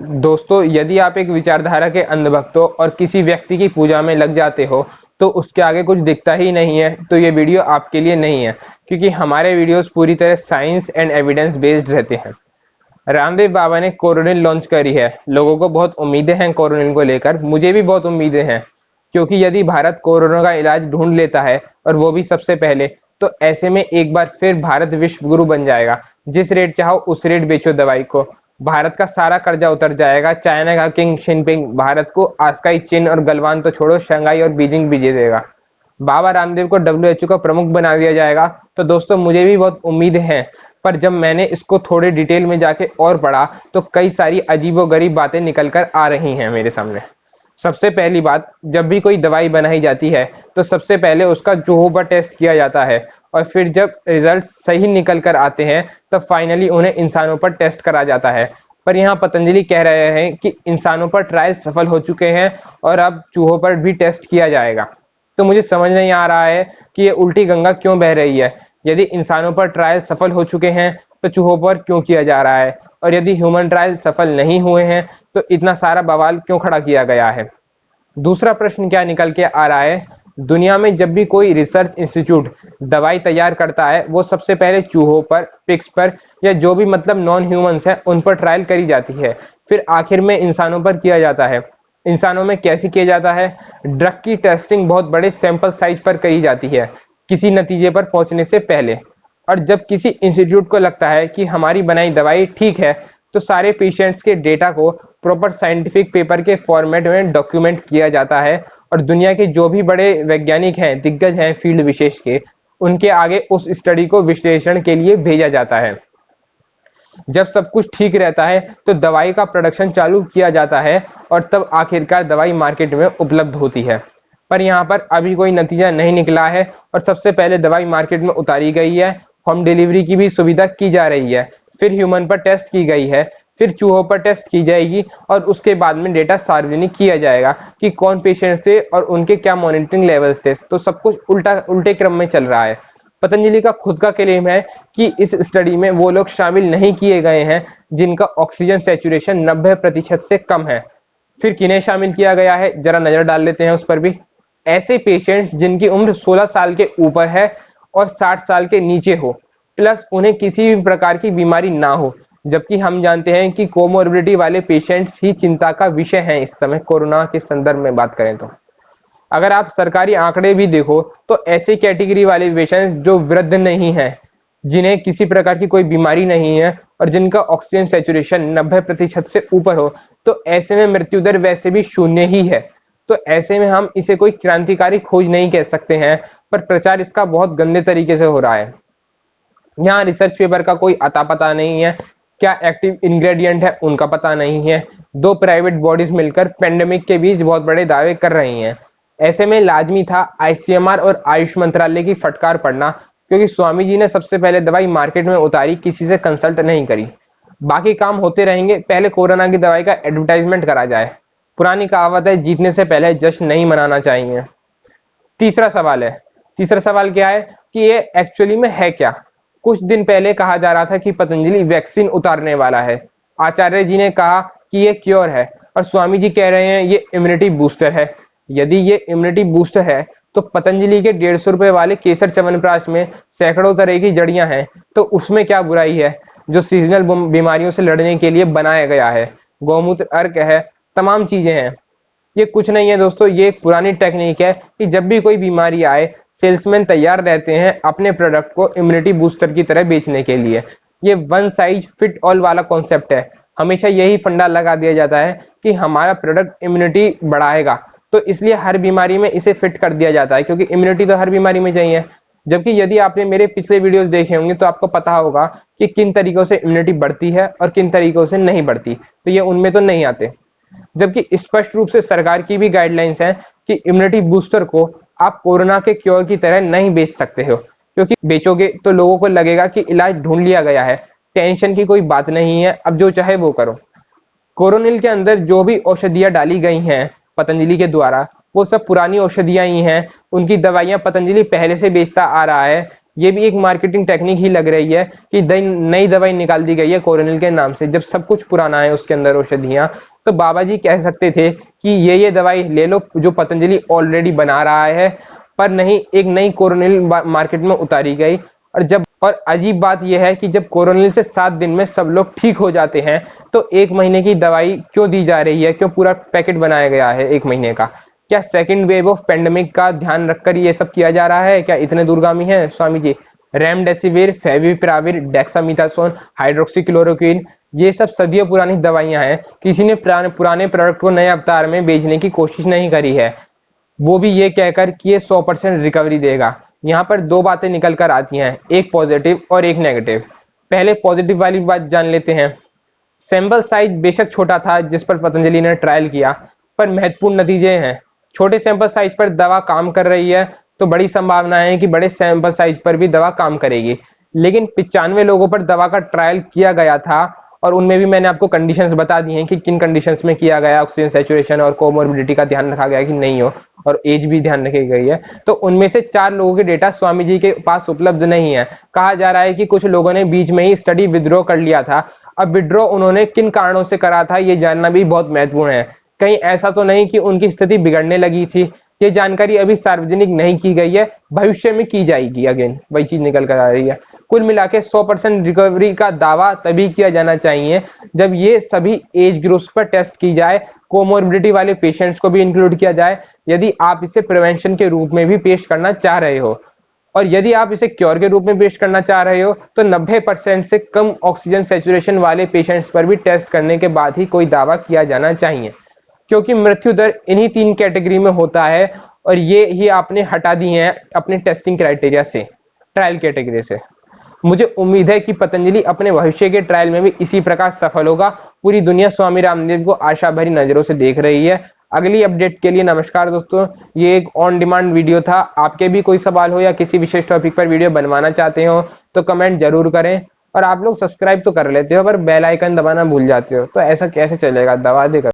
दोस्तों, यदि आप एक विचारधारा के अंधभक्त हो और किसी व्यक्ति की पूजा में लग जाते हो तो उसके आगे कुछ दिखता ही नहीं है, तो ये वीडियो आपके लिए नहीं है, क्योंकि हमारे वीडियोस पूरी तरह साइंस एंड एविडेंस बेस्ड रहते हैं। रामदेव बाबा ने कोरोनिल लॉन्च करी है। लोगों को बहुत उम्मीदें हैं कोरोनिल को लेकर, मुझे भी बहुत उम्मीदें हैं, क्योंकि यदि भारत कोरोना का इलाज ढूंढ लेता है और वो भी सबसे पहले, तो ऐसे में एक बार फिर भारत विश्व गुरु बन जाएगा। जिस रेट चाहो उस रेट बेचो दवाई को, भारत का सारा कर्जा उतर जाएगा। चाइना का किंग शिनपिंग भारत को आस्काई, चीन और गलवान तो छोड़ो, शंघाई और बीजिंग भी दे देगा। बाबा रामदेव को WHO का प्रमुख बना दिया जाएगा। तो दोस्तों, मुझे भी बहुत उम्मीद है, पर जब मैंने इसको थोड़े डिटेल में जाके और पढ़ा तो कई सारी अजीबोगरीब बातें निकल कर आ रही हैं मेरे सामने। सबसे पहली बात, जब भी कोई दवाई बनाई जाती है तो सबसे पहले उसका चूहों पर टेस्ट किया जाता है, और फिर जब रिजल्ट सही निकल कर आते हैं तब फाइनली उन्हें इंसानों पर टेस्ट करा जाता है। पर यहाँ पतंजलि कह रहे हैं कि इंसानों पर ट्रायल सफल हो चुके हैं और अब चूहों पर भी टेस्ट किया जाएगा। तो मुझे समझ नहीं आ रहा है कि ये उल्टी गंगा क्यों बह रही है। यदि इंसानों पर ट्रायल सफल हो चुके हैं तो चूहों पर क्यों किया जा रहा है, और यदि ह्यूमन ट्रायल सफल नहीं हुए हैं तो इतना सारा बवाल क्यों खड़ा किया गया है। दूसरा प्रश्न क्या निकल के आ रहा है, दुनिया में जब भी कोई रिसर्च इंस्टीट्यूट दवाई तैयार करता है वो सबसे पहले चूहों पर, पिग्स पर, या जो भी मतलब नॉन ह्यूमंस हैं उन पर ट्रायल करी जाती है, फिर आखिर में इंसानों पर किया जाता है। इंसानों में कैसे किया जाता है? ड्रग की टेस्टिंग बहुत बड़े सैंपल साइज पर करी जाती है किसी नतीजे पर पहुंचने से पहले, और जब किसी इंस्टीट्यूट को लगता है कि हमारी बनाई दवाई ठीक है तो सारे पेशेंट्स के डेटा को प्रॉपर साइंटिफिक पेपर के फॉर्मेट में डॉक्यूमेंट किया जाता है, और दुनिया के जो भी बड़े वैज्ञानिक हैं, दिग्गज हैं फील्ड विशेष के, उनके आगे उस स्टडी को विश्लेषण के लिए भेजा जाता है। जब सब कुछ ठीक रहता है तो दवाई का प्रोडक्शन चालू किया जाता है, और तब आखिरकार दवाई मार्केट में उपलब्ध होती है। पर यहाँ पर अभी कोई नतीजा नहीं निकला है, और सबसे पहले दवाई मार्केट में उतारी गई है, होम डिलीवरी की भी सुविधा की जा रही है, फिर ह्यूमन पर टेस्ट की गई है, फिर चूहों पर टेस्ट की जाएगी, और उसके बाद में डेटा सार्वजनिक किया जाएगा कि कौन पेशेंट थे और उनके क्या मॉनिटरिंग लेवल्स थे। तो सब कुछ उल्टे क्रम में चल रहा है। पतंजलि का खुद का क्लेम है कि इस स्टडी में वो लोग शामिल नहीं किए गए हैं जिनका ऑक्सीजन सैचुरेशन 90% से कम है। फिर किन्हें शामिल किया गया है, जरा नजर डाल लेते हैं उस पर भी। ऐसे पेशेंट्स जिनकी उम्र 16 साल के ऊपर है और 60 साल के नीचे हो, प्लस उन्हें किसी भी प्रकार की बीमारी ना हो, जबकि हम जानते हैं कि कोमोर्बिडिटी वाले पेशेंट्स ही चिंता का विषय हैं इस समय कोरोना के संदर्भ में बात करें तो। अगर आप सरकारी आंकड़े भी देखो तो ऐसे कैटेगरी वाले पेशेंट्स जो वृद्ध नहीं है, जिन्हें किसी प्रकार की कोई बीमारी नहीं है और जिनका ऑक्सीजन सैचुरेशन 90% से ऊपर हो, तो ऐसे में मृत्यु दर वैसे भी शून्य ही है। तो ऐसे में हम इसे कोई क्रांतिकारी खोज नहीं कह सकते हैं, पर प्रचार इसका बहुत गंदे तरीके से हो रहा है। यहाँ रिसर्च पेपर का कोई अता पता नहीं है, क्या एक्टिव इंग्रेडिएंट है उनका पता नहीं है। दो प्राइवेट बॉडीज मिलकर पेंडेमिक के बीच बहुत बड़े दावे कर रही हैं। ऐसे में लाजमी था ICMR और आयुष मंत्रालय की फटकार पड़ना, क्योंकि स्वामी जी ने सबसे पहले दवाई मार्केट में उतारी, किसी से कंसल्ट नहीं करी। बाकी काम होते रहेंगे, पहले कोरोना की दवाई का एडवर्टाइजमेंट करा जाए। पुरानी कहावत है, जीतने से पहले जश्न नहीं मनाना चाहिए। तीसरा सवाल है, तीसरा सवाल क्या है कि ये एक्चुअली में है क्या। कुछ दिन पहले कहा जा रहा था कि पतंजलि वैक्सीन उतारने वाला है। आचार्य जी ने कहा कि ये क्योर है, और स्वामी जी कह रहे हैं ये इम्यूनिटी बूस्टर है। यदि ये इम्यूनिटी बूस्टर है तो पतंजलि के 150 रुपए वाले केसर च्यवनप्राश में सैकड़ों तरह की जड़ियां हैं, तो उसमें क्या बुराई है जो सीजनल बीमारियों से लड़ने के लिए बनाया गया है। गौमूत्र अर्क है, तमाम चीजें हैं। ये कुछ नहीं है दोस्तों, ये एक पुरानी टेक्निक है कि जब भी कोई बीमारी आए, सेल्समैन तैयार रहते हैं अपने प्रोडक्ट को इम्यूनिटी बूस्टर की तरह बेचने के लिए। ये वन साइज फिट ऑल वाला कॉन्सेप्ट है। हमेशा यही फंडा लगा दिया जाता है कि हमारा प्रोडक्ट इम्यूनिटी बढ़ाएगा, तो इसलिए हर बीमारी में इसे फिट कर दिया जाता है, क्योंकि इम्यूनिटी तो हर बीमारी में चाहिए। जबकि यदि आपने मेरे पिछले वीडियोस देखे होंगे तो आपको पता होगा कि किन तरीकों से इम्यूनिटी बढ़ती है और किन तरीकों से नहीं बढ़ती, तो ये उनमें तो नहीं आते। जबकि स्पष्ट रूप से सरकार की भी गाइडलाइंस है कि इम्यूनिटी बूस्टर को आप कोरोना के क्योर की तरह नहीं बेच सकते हो, क्योंकि बेचोगे तो लोगों को लगेगा कि इलाज ढूंढ लिया गया है, टेंशन की कोई बात नहीं है, अब जो चाहे वो करो। कोरोनिल के अंदर जो भी औषधियां डाली गई हैं पतंजलि के द्वारा, वो सब पुरानी औषधियां ही हैं। उनकी दवाइयां पतंजलि पहले से बेचता आ रहा है। ये भी एक मार्केटिंग टेक्निक ही लग रही है कि नई दवाई निकाल दी गई है कोरोनिल के नाम से, जब सब कुछ पुराना है उसके अंदर औषधियां। तो बाबा जी कह सकते थे कि ये दवाई ले लो जो पतंजलि ऑलरेडी बना रहा है, पर नहीं, एक नई कोरोनिल मार्केट में उतारी गई। और अजीब बात यह है कि जब कोरोनिल से 7 दिन में सब लोग ठीक हो जाते हैं, तो 1 महीने की दवाई क्यों दी जा रही है? क्यों पूरा पैकेट बनाया गया है 1 महीने का? क्या सेकंड वेव ऑफ पेंडेमिक का ध्यान रखकर ये सब किया जा रहा है? क्या इतने दूरगामी है Swami ji? Remdesivir, favipiravir, डेक्सामीथासोन, hydroxychloroquine, ये सब सदियों पुरानी दवाइयां हैं। किसी ने पुराने प्रोडक्ट को नए अवतार में बेचने की कोशिश नहीं करी है, वो भी ये कहकर कि ये 100% रिकवरी देगा। यहाँ पर 2 बातें निकल कर आती हैं, एक पॉजिटिव और एक नेगेटिव। पहले पॉजिटिव वाली बात जान लेते हैं। सैंपल साइज बेशक छोटा था जिस पर पतंजलि ने ट्रायल किया, पर महत्वपूर्ण नतीजे हैं। छोटे सैंपल साइज पर दवा काम कर रही है, तो बड़ी संभावना है कि बड़े सैंपल साइज पर भी दवा काम करेगी। लेकिन 95 लोगों पर दवा का ट्रायल किया गया था, और उनमें भी मैंने आपको कंडीशंस बता दी हैं कि किन कंडीशंस में किया गया, ऑक्सीजन सैचुरेशन और कोमोर्बिडिटी का ध्यान रखा गया कि नहीं हो, और एज भी ध्यान रखी गई है। तो उनमें से 4 लोगों के डेटा स्वामी जी के पास उपलब्ध नहीं है। कहा जा रहा है कि कुछ लोगों ने बीच में ही स्टडी विड्रॉ कर लिया था। अब विड्रॉ उन्होंने किन कारणों से करा था, ये जानना भी बहुत महत्वपूर्ण है। कहीं ऐसा तो नहीं कि उनकी स्थिति बिगड़ने लगी थी? ये जानकारी अभी सार्वजनिक नहीं की गई है, भविष्य में की जाएगी। अगेन वही चीज निकल कर आ रही है। कुल मिला के 100% रिकवरी का दावा तभी किया जाना चाहिए जब ये सभी एज ग्रुप्स पर टेस्ट की जाए, कोमोर्बिडिटी वाले पेशेंट्स को भी इंक्लूड किया जाए, यदि आप इसे प्रिवेंशन के रूप में भी पेश करना चाह रहे हो। और यदि आप इसे क्योर के रूप में पेश करना चाह रहे हो, तो 90% से कम ऑक्सीजन सैचुरेशन वाले पेशेंट्स पर भी टेस्ट करने के बाद ही कोई दावा किया जाना चाहिए, क्योंकि मृत्यु दर इन्हीं 3 कैटेगरी में होता है, और ये ही आपने हटा दी हैं अपने टेस्टिंग क्राइटेरिया से, ट्रायल कैटेगरी से। मुझे उम्मीद है कि पतंजलि अपने भविष्य के ट्रायल में भी इसी प्रकार सफल होगा। पूरी दुनिया स्वामी रामदेव को आशा भरी नजरों से देख रही है। अगली अपडेट के लिए नमस्कार दोस्तों। ये एक ऑन डिमांड वीडियो था। आपके भी कोई सवाल हो या किसी विशेष टॉपिक पर वीडियो बनवाना चाहते हो तो कमेंट जरूर करें। और आप लोग सब्सक्राइब तो कर लेते हो पर बेल आइकन दबाना भूल जाते हो, तो ऐसा कैसे चलेगा? दबा देगा।